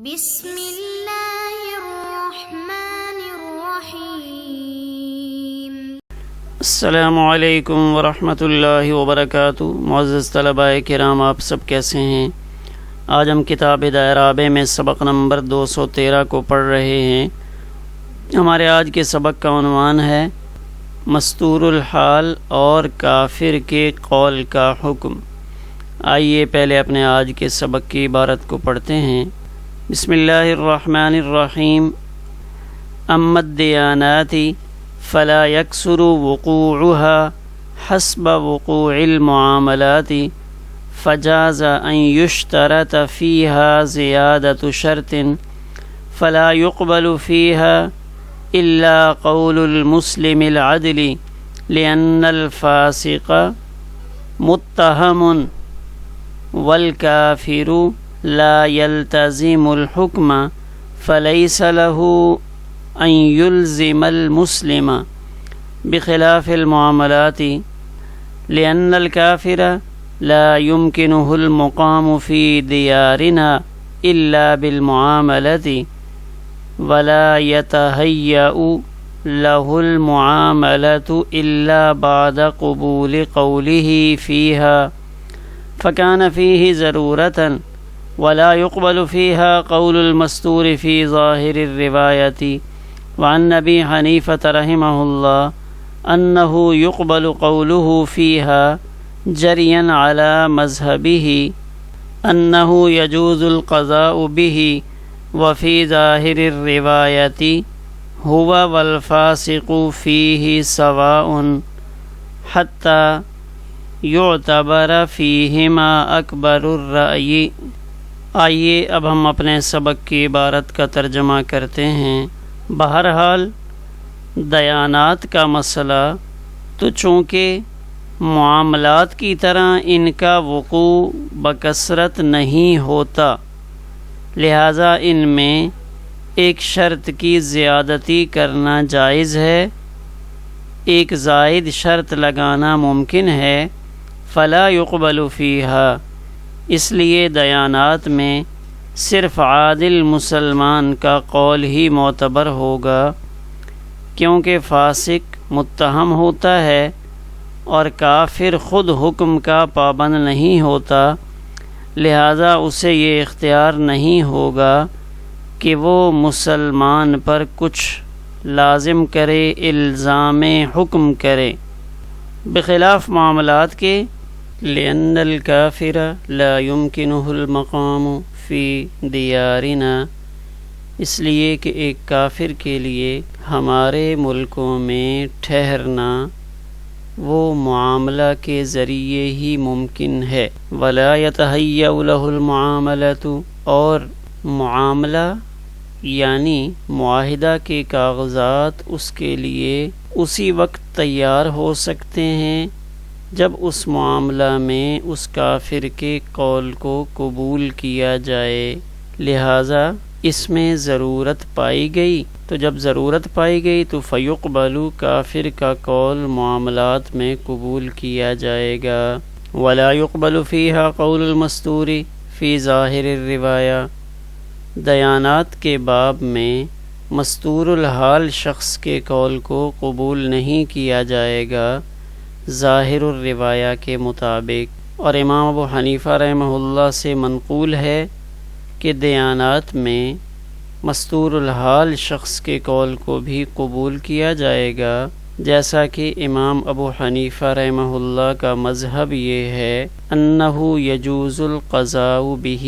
بسم اللہ الرحمن الرحیم۔ السلام علیکم ورحمۃ اللہ وبرکاتہ۔ معزز طلباء کرام، آپ سب کیسے ہیں؟ آج ہم کتاب ہدایہ رابع میں سبق نمبر 213 کو پڑھ رہے ہیں۔ ہمارے آج کے سبق کا عنوان ہے مستور الحال اور کافر کے قول کا حکم۔ آئیے پہلے اپنے آج کے سبق کی عبارت کو پڑھتے ہیں۔ بسم اللہ الرحمن الرحیم۔ اما الدیانات فلا یکثر وقوعها حسب وقوع المعاملات فجاز ان یشترط فیها زیادة شرط فلا يقبل فيها الا قول المسلم العدل لأن الفاسق متهم والکافر لا يلتزم الحكم فليس له أن يلزم المسلم بخلاف المعاملات لأن الكافر لا يمكنه المقام في ديارنا إلا بالمعاملة ولا يتهيأ له المعاملة إلا بعد قبول قوله فيها فكان فيه ضرورة ولا يقبل فيها قول المستور في ظاهر الرواية وعن أبي حنيفة رحمه الله أنه يقبل قوله فيها جريا على مذهبه أنه يجوز القضاء به وفي ظاهر الرواية هو والفاسق فيه سواء حتى يعتبر فيهما أكبر الرأي۔ آئیے اب ہم اپنے سبق کی عبارت کا ترجمہ کرتے ہیں۔ بہرحال دیانات کا مسئلہ تو چونکہ معاملات کی طرح ان کا وقوع بکثرت نہیں ہوتا، لہذا ان میں ایک شرط کی زیادتی کرنا جائز ہے، ایک زائد شرط لگانا ممکن ہے۔ فلا يقبل فیہا، اس لیے دیانات میں صرف عادل مسلمان کا قول ہی معتبر ہوگا، کیونکہ فاسق متہم ہوتا ہے اور کافر خود حکم کا پابند نہیں ہوتا، لہذا اسے یہ اختیار نہیں ہوگا کہ وہ مسلمان پر کچھ لازم کرے، الزام حکم کرے، بخلاف معاملات کے۔ لأن الكافر لا يمكنه المقام في ديارنا، اس لیے کہ ایک کافر کے لیے ہمارے ملکوں میں ٹھہرنا وہ معاملہ کے ذریعے ہی ممکن ہے۔ ولا يتهيأ له المعاملة، اور معاملہ یعنی معاہدہ کے کاغذات اس کے لیے اسی وقت تیار ہو سکتے ہیں جب اس معاملہ میں اس کافر کے قول کو قبول کیا جائے، لہٰذا اس میں ضرورت پائی گئی، تو جب ضرورت پائی گئی تو فیقبل، کافر کا قول معاملات میں قبول کیا جائے گا۔ ولا يقبل فيها قول المستور في ظاہر الرواية، دیانات کے باب میں مستور الحال شخص کے قول کو قبول نہیں کیا جائے گا ظاہر الروایہ کے مطابق، اور امام ابو حنیفہ رحمہ اللہ سے منقول ہے کہ دیانات میں مستور الحال شخص کے قول کو بھی قبول کیا جائے گا، جیسا کہ امام ابو حنیفہ رحمہ اللہ کا مذہب یہ ہے انہ یجوز القضاء بہ،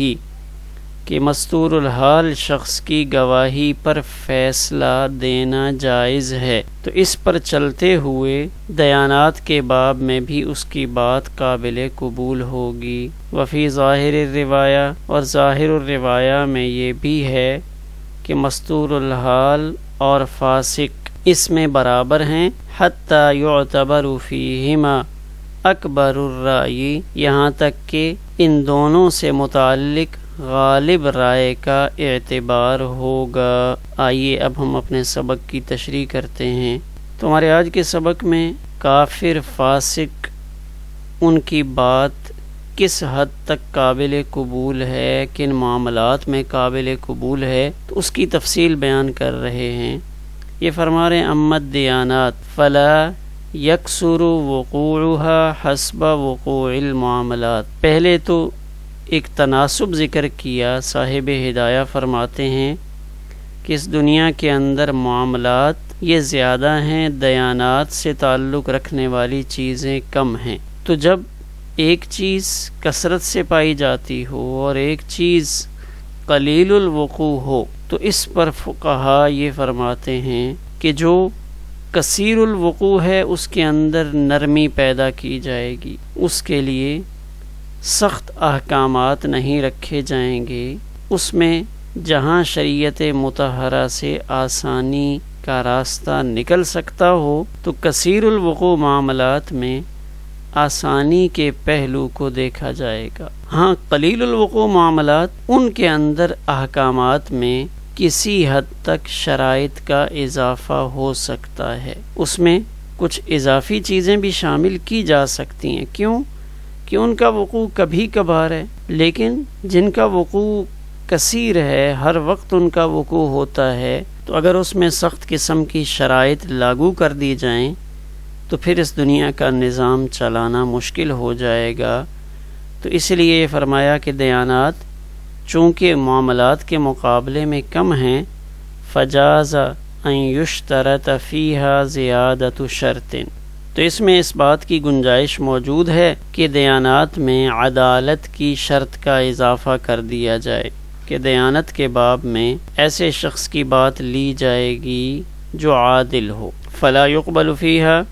کہ مستور الحال شخص کی گواہی پر فیصلہ دینا جائز ہے، تو اس پر چلتے ہوئے دیانات کے باب میں بھی اس کی بات قابل قبول ہوگی۔ وفی ظاہر الروایہ، اور ظاہر الروایہ میں یہ بھی ہے کہ مستور الحال اور فاسق اس میں برابر ہیں، حتی یعتبر فیہما اکبر الرأی، یہاں تک کہ ان دونوں سے متعلق غالب رائے کا اعتبار ہوگا۔ آئیے اب ہم اپنے سبق کی تشریح کرتے ہیں۔ تو ہمارے آج کے سبق میں کافر فاسق ان کی بات کس حد تک قابل قبول ہے، کن معاملات میں قابل قبول ہے، تو اس کی تفصیل بیان کر رہے ہیں۔ یہ فرما رہے ہیں امت دیانات فلا یکثر وقوعها حسب وقوع المعاملات۔ پہلے تو ایک تناسب ذکر کیا، صاحب ہدایہ فرماتے ہیں کہ اس دنیا کے اندر معاملات یہ زیادہ ہیں، دیانات سے تعلق رکھنے والی چیزیں کم ہیں۔ تو جب ایک چیز کثرت سے پائی جاتی ہو اور ایک چیز قلیل الوقوع ہو، تو اس پر فقہا یہ فرماتے ہیں کہ جو کثیر الوقوع ہے اس کے اندر نرمی پیدا کی جائے گی، اس کے لیے سخت احکامات نہیں رکھے جائیں گے، اس میں جہاں شریعت مطہرہ سے آسانی کا راستہ نکل سکتا ہو تو کثیر الوقوع معاملات میں آسانی کے پہلو کو دیکھا جائے گا۔ ہاں قلیل الوقوع معاملات ان کے اندر احکامات میں کسی حد تک شرائط کا اضافہ ہو سکتا ہے، اس میں کچھ اضافی چیزیں بھی شامل کی جا سکتی ہیں، کیوں کہ ان کا وقوع کبھی کبھار ہے، لیکن جن کا وقوع کثیر ہے، ہر وقت ان کا وقوع ہوتا ہے، تو اگر اس میں سخت قسم کی شرائط لاگو کر دی جائیں تو پھر اس دنیا کا نظام چلانا مشکل ہو جائے گا۔ تو اس لیے یہ فرمایا کہ دیانات چونکہ معاملات کے مقابلے میں کم ہیں، فجاز ان یشترط فیہا زیادۃ شرط، تو اس میں اس بات کی گنجائش موجود ہے کہ دیانات میں عدالت کی شرط کا اضافہ کر دیا جائے، کہ دیانت کے باب میں ایسے شخص کی بات لی جائے گی جو عادل ہو، فلا یقبل فیہا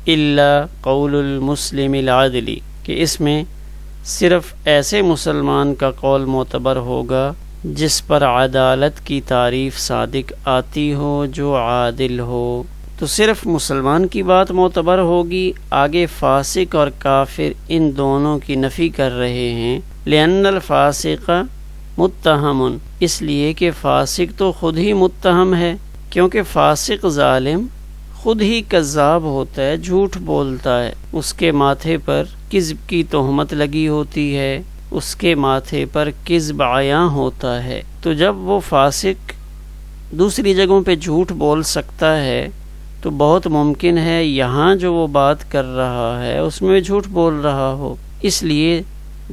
الا قول المسلم العادلی، کہ اس میں صرف ایسے مسلمان کا قول معتبر ہوگا جس پر عدالت کی تعریف صادق آتی ہو، جو عادل ہو، تو صرف مسلمان کی بات معتبر ہوگی۔ آگے فاسق اور کافر ان دونوں کی نفی کر رہے ہیں، لأن الفاسق متہم، اس لیے کہ فاسق تو خود ہی متہم ہے، کیونکہ فاسق ظالم خود ہی کذاب ہوتا ہے، جھوٹ بولتا ہے، اس کے ماتھے پر کذب کی تہمت لگی ہوتی ہے، اس کے ماتھے پر کذب عیاں ہوتا ہے، تو جب وہ فاسق دوسری جگہوں پہ جھوٹ بول سکتا ہے تو بہت ممکن ہے یہاں جو وہ بات کر رہا ہے اس میں جھوٹ بول رہا ہو۔ اس لیے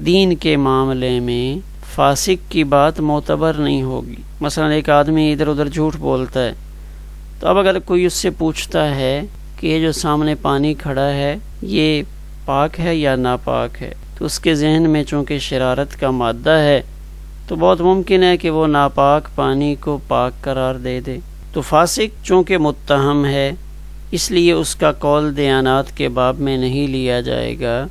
دین کے معاملے میں فاسق کی بات معتبر نہیں ہوگی۔ مثلا ایک آدمی ادھر ادھر جھوٹ بولتا ہے، تو اب اگر کوئی اس سے پوچھتا ہے کہ یہ جو سامنے پانی کھڑا ہے یہ پاک ہے یا ناپاک ہے، تو اس کے ذہن میں چونکہ شرارت کا مادہ ہے تو بہت ممکن ہے کہ وہ ناپاک پانی کو پاک قرار دے دے۔ تو فاسق چونکہ متہم ہے اس لیے اس کا قول دیانات کے باب میں نہیں لیا جائے گا۔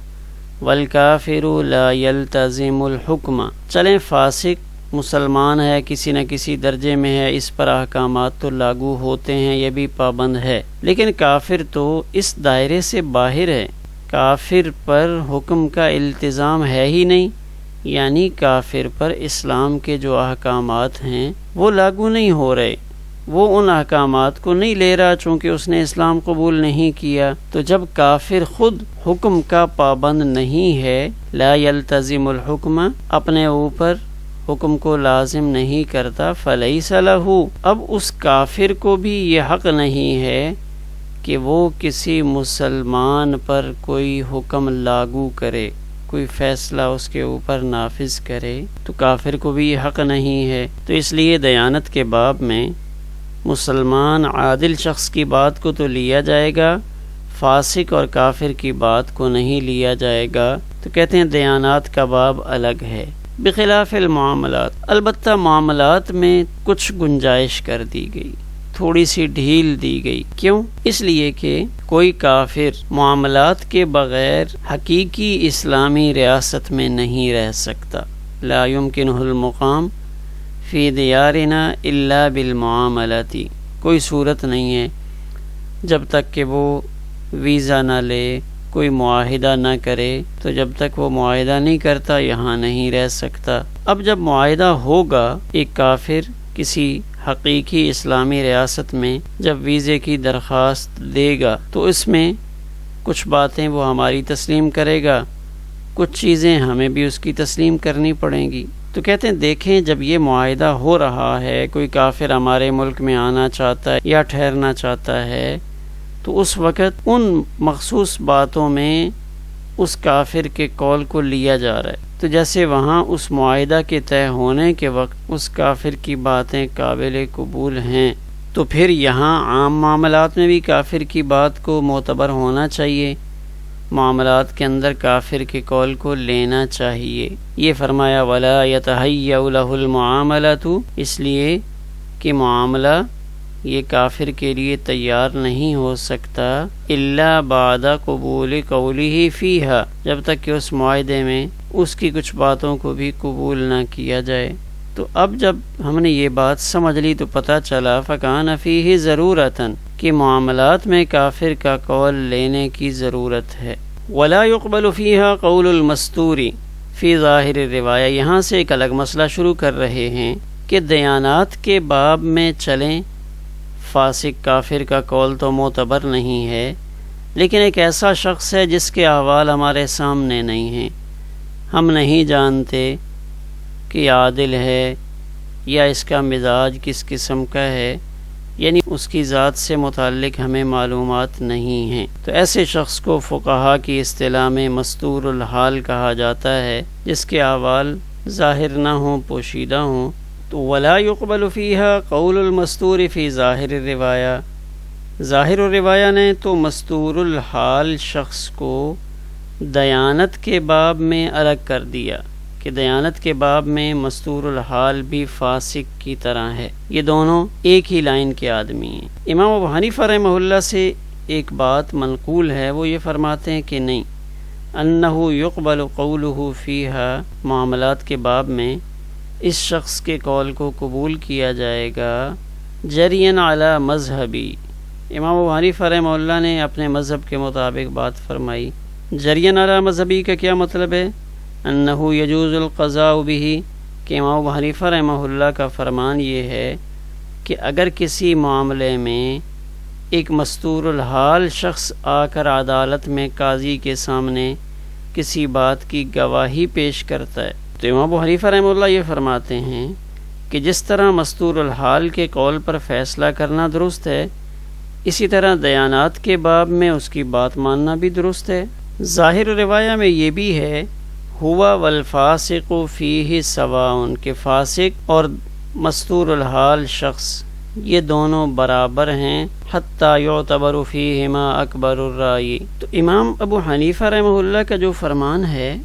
والکافر لا یلتزم الحکم، چلیں فاسق مسلمان ہے، کسی نہ کسی درجے میں ہے، اس پر احکامات تو لاگو ہوتے ہیں، یہ بھی پابند ہے، لیکن کافر تو اس دائرے سے باہر ہے، کافر پر حکم کا التزام ہے ہی نہیں، یعنی کافر پر اسلام کے جو احکامات ہیں وہ لاگو نہیں ہو رہے، وہ ان احکامات کو نہیں لے رہا چونکہ اس نے اسلام قبول نہیں کیا۔ تو جب کافر خود حکم کا پابند نہیں ہے، لا یلتزم الحکم، اپنے اوپر حکم کو لازم نہیں کرتا، فلیس لہ، اب اس کافر کو بھی یہ حق نہیں ہے کہ وہ کسی مسلمان پر کوئی حکم لاگو کرے، کوئی فیصلہ اس کے اوپر نافذ کرے، تو کافر کو بھی یہ حق نہیں ہے۔ تو اس لیے دیانت کے باب میں مسلمان عادل شخص کی بات کو تو لیا جائے گا، فاسق اور کافر کی بات کو نہیں لیا جائے گا۔ تو کہتے ہیں دیانات کا باب الگ ہے، بخلاف المعاملات، البتہ معاملات میں کچھ گنجائش کر دی گئی، تھوڑی سی ڈھیل دی گئی۔ کیوں؟ اس لیے کہ کوئی کافر معاملات کے بغیر حقیقی اسلامی ریاست میں نہیں رہ سکتا، لا يمكنه المقام فی دیارنا الا بالمعاملات، کوئی صورت نہیں ہے جب تک کہ وہ ویزا نہ لے، کوئی معاہدہ نہ کرے، تو جب تک وہ معاہدہ نہیں کرتا یہاں نہیں رہ سکتا۔ اب جب معاہدہ ہوگا، ایک کافر کسی حقیقی اسلامی ریاست میں جب ویزے کی درخواست دے گا تو اس میں کچھ باتیں وہ ہماری تسلیم کرے گا، کچھ چیزیں ہمیں بھی اس کی تسلیم کرنی پڑیں گی۔ تو کہتے ہیں دیکھیں جب یہ معاہدہ ہو رہا ہے، کوئی کافر ہمارے ملک میں آنا چاہتا ہے یا ٹھہرنا چاہتا ہے، تو اس وقت ان مخصوص باتوں میں اس کافر کے قول کو لیا جا رہا ہے۔ تو جیسے وہاں اس معاہدہ کے طے ہونے کے وقت اس کافر کی باتیں قابل قبول ہیں، تو پھر یہاں عام معاملات میں بھی کافر کی بات کو معتبر ہونا چاہیے، معاملات کے اندر کافر کے قول کو لینا چاہیے۔ یہ فرمایا وَلَا يَتَهَيَّأُ لَهُ الْمُعَامَلَةُ، اس لیے کہ معاملہ یہ کافر کے لیے تیار نہیں ہو سکتا الا بعد قبول قوله فیہا، جب تک کہ اس معاہدے میں اس کی کچھ باتوں کو بھی قبول نہ کیا جائے۔ تو اب جب ہم نے یہ بات سمجھ لی تو پتہ چلا فکان فیہ ضرورتاً کہ معاملات میں کافر کا قول لینے کی ضرورت ہے۔ ولا يقبل فیہا قول المستور فی ظاہر الروایہ، یہاں سے ایک الگ مسئلہ شروع کر رہے ہیں کہ دیانات کے باب میں چلیں، فاسق کافر کا قول تو معتبر نہیں ہے، لیکن ایک ایسا شخص ہے جس کے احوال ہمارے سامنے نہیں ہیں، ہم نہیں جانتے کہ عادل ہے یا اس کا مزاج کس قسم کا ہے، یعنی اس کی ذات سے متعلق ہمیں معلومات نہیں ہیں، تو ایسے شخص کو فقہا کی اصطلاح میں مستور الحال کہا جاتا ہے، جس کے احوال ظاہر نہ ہوں، پوشیدہ ہوں۔ تو ولا يقبل فیہا قول المستور فی ظاہر الروایہ، ظاہر الروایہ نے تو مستور الحال شخص کو دیانت کے باب میں الگ کر دیا کہ دیانت کے باب میں مستور الحال بھی فاسق کی طرح ہے، یہ دونوں ایک ہی لائن کے آدمی ہیں۔ امام ابو حنیفہ رحمہ اللہ سے ایک بات منقول ہے، وہ یہ فرماتے ہیں کہ نہیں، انہ یقبل قولہ فیہا، معاملات کے باب میں اس شخص کے قول کو قبول کیا جائے گا جرین علی مذہبی، امام ابو حنیفہ رحمہ اللہ نے اپنے مذہب کے مطابق بات فرمائی۔ جرین علی مذہبی کا کیا مطلب ہے؟ انہ یجوز القضاء بہ، کہ امام ابو حنیفہ رحمہ اللہ کا فرمان یہ ہے کہ اگر کسی معاملے میں ایک مستور الحال شخص آ کر عدالت میں قاضی کے سامنے کسی بات کی گواہی پیش کرتا ہے، تو امام ابو حنیفہ رحمہ اللہ یہ فرماتے ہیں کہ جس طرح مستور الحال کے قول پر فیصلہ کرنا درست ہے، اسی طرح دیانات کے باب میں اس کی بات ماننا بھی درست ہے۔ ظاہر روایہ میں یہ بھی ہے ہوا والفاسق فیہ سواء، کہ فاسق اور مستور الحال شخص یہ دونوں برابر ہیں، حتی یعتبر فیہما اکبر الرائے۔ تو امام ابو حنیفہ رحمہ اللہ کا جو فرمان ہے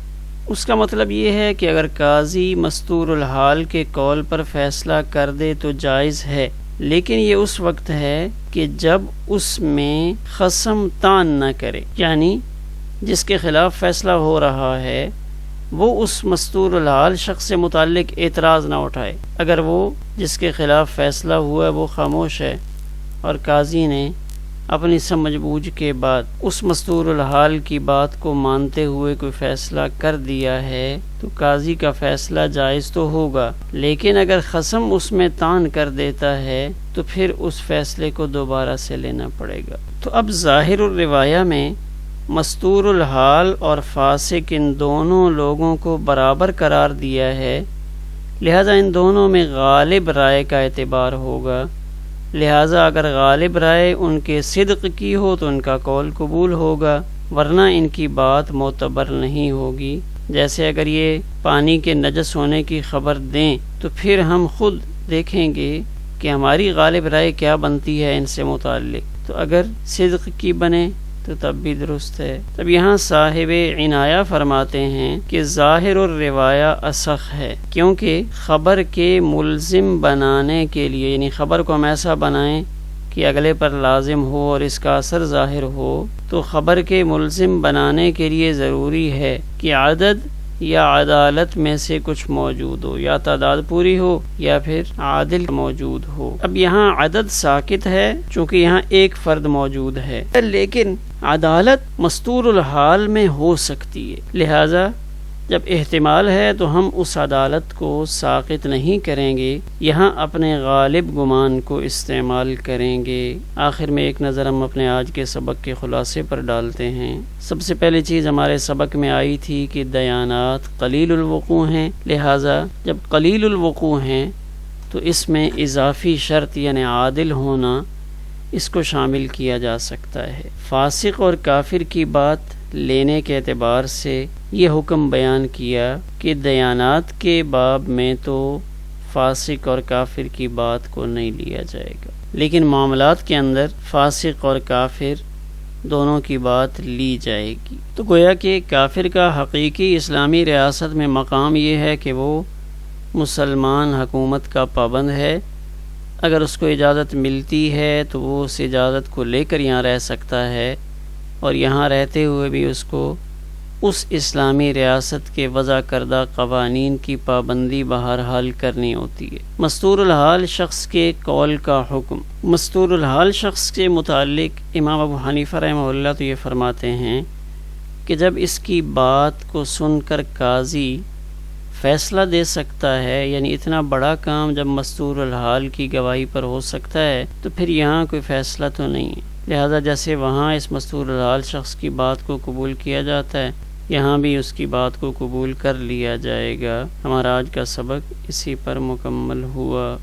اس کا مطلب یہ ہے کہ اگر قاضی مستور الحال کے قول پر فیصلہ کر دے تو جائز ہے، لیکن یہ اس وقت ہے کہ جب اس میں خصم طعن نہ کرے، یعنی جس کے خلاف فیصلہ ہو رہا ہے وہ اس مستور الحال شخص سے متعلق اعتراض نہ اٹھائے۔ اگر وہ جس کے خلاف فیصلہ ہوا ہے وہ خاموش ہے اور قاضی نے اپنی سمجھ بوجھ کے بعد اس مستور الحال کی بات کو مانتے ہوئے کوئی فیصلہ کر دیا ہے تو قاضی کا فیصلہ جائز تو ہوگا، لیکن اگر خصم اس میں طعن کر دیتا ہے تو پھر اس فیصلے کو دوبارہ سے لینا پڑے گا۔ تو اب ظاہر الروایہ میں مستور الحال اور فاسق ان دونوں لوگوں کو برابر قرار دیا ہے، لہذا ان دونوں میں غالب رائے کا اعتبار ہوگا، لہذا اگر غالب رائے ان کے صدق کی ہو تو ان کا قول قبول ہوگا، ورنہ ان کی بات معتبر نہیں ہوگی۔ جیسے اگر یہ پانی کے نجس ہونے کی خبر دیں تو پھر ہم خود دیکھیں گے کہ ہماری غالب رائے کیا بنتی ہے ان سے متعلق، تو اگر صدق کی بنے تو تب بھی درست ہے۔ تب یہاں صاحب عنایہ فرماتے ہیں کہ ظاہر الروایہ اصح ہے، کیونکہ خبر کے ملزم بنانے کے لیے، یعنی خبر کو ہم ایسا بنائیں کہ اگلے پر لازم ہو اور اس کا اثر ظاہر ہو، تو خبر کے ملزم بنانے کے لیے ضروری ہے کہ عدد یا عدالت میں سے کچھ موجود ہو، یا تعداد پوری ہو یا پھر عادل موجود ہو۔ اب یہاں عدد ساکت ہے چونکہ یہاں ایک فرد موجود ہے، لیکن عدالت مستور الحال میں ہو سکتی ہے، لہذا جب احتمال ہے تو ہم اس عدالت کو ساقط نہیں کریں گے، یہاں اپنے غالب گمان کو استعمال کریں گے۔ آخر میں ایک نظر ہم اپنے آج کے سبق کے خلاصے پر ڈالتے ہیں۔ سب سے پہلی چیز ہمارے سبق میں آئی تھی کہ دیانات قلیل الوقوع ہیں، لہٰذا جب قلیل الوقوع ہیں تو اس میں اضافی شرط یعنی عادل ہونا اس کو شامل کیا جا سکتا ہے۔ فاسق اور کافر کی بات لینے کے اعتبار سے یہ حکم بیان کیا کہ دیانات کے باب میں تو فاسق اور کافر کی بات کو نہیں لیا جائے گا، لیکن معاملات کے اندر فاسق اور کافر دونوں کی بات لی جائے گی۔ تو گویا کہ کافر کا حقیقی اسلامی ریاست میں مقام یہ ہے کہ وہ مسلمان حکومت کا پابند ہے، اگر اس کو اجازت ملتی ہے تو وہ اس اجازت کو لے کر یہاں رہ سکتا ہے، اور یہاں رہتے ہوئے بھی اس کو اس اسلامی ریاست کے وضع کردہ قوانین کی پابندی بہرحال کرنی ہوتی ہے۔ مستور الحال شخص کے قول کا حکم۔ مستور الحال شخص کے متعلق امام ابو حنیفہ رحمہ اللہ تو یہ فرماتے ہیں کہ جب اس کی بات کو سن کر قاضی فیصلہ دے سکتا ہے، یعنی اتنا بڑا کام جب مستور الحال کی گواہی پر ہو سکتا ہے تو پھر یہاں کوئی فیصلہ تو نہیں ہے، لہذا جیسے وہاں اس مستور الحال شخص کی بات کو قبول کیا جاتا ہے، یہاں بھی اس کی بات کو قبول کر لیا جائے گا۔ ہمارا آج کا سبق اسی پر مکمل ہوا۔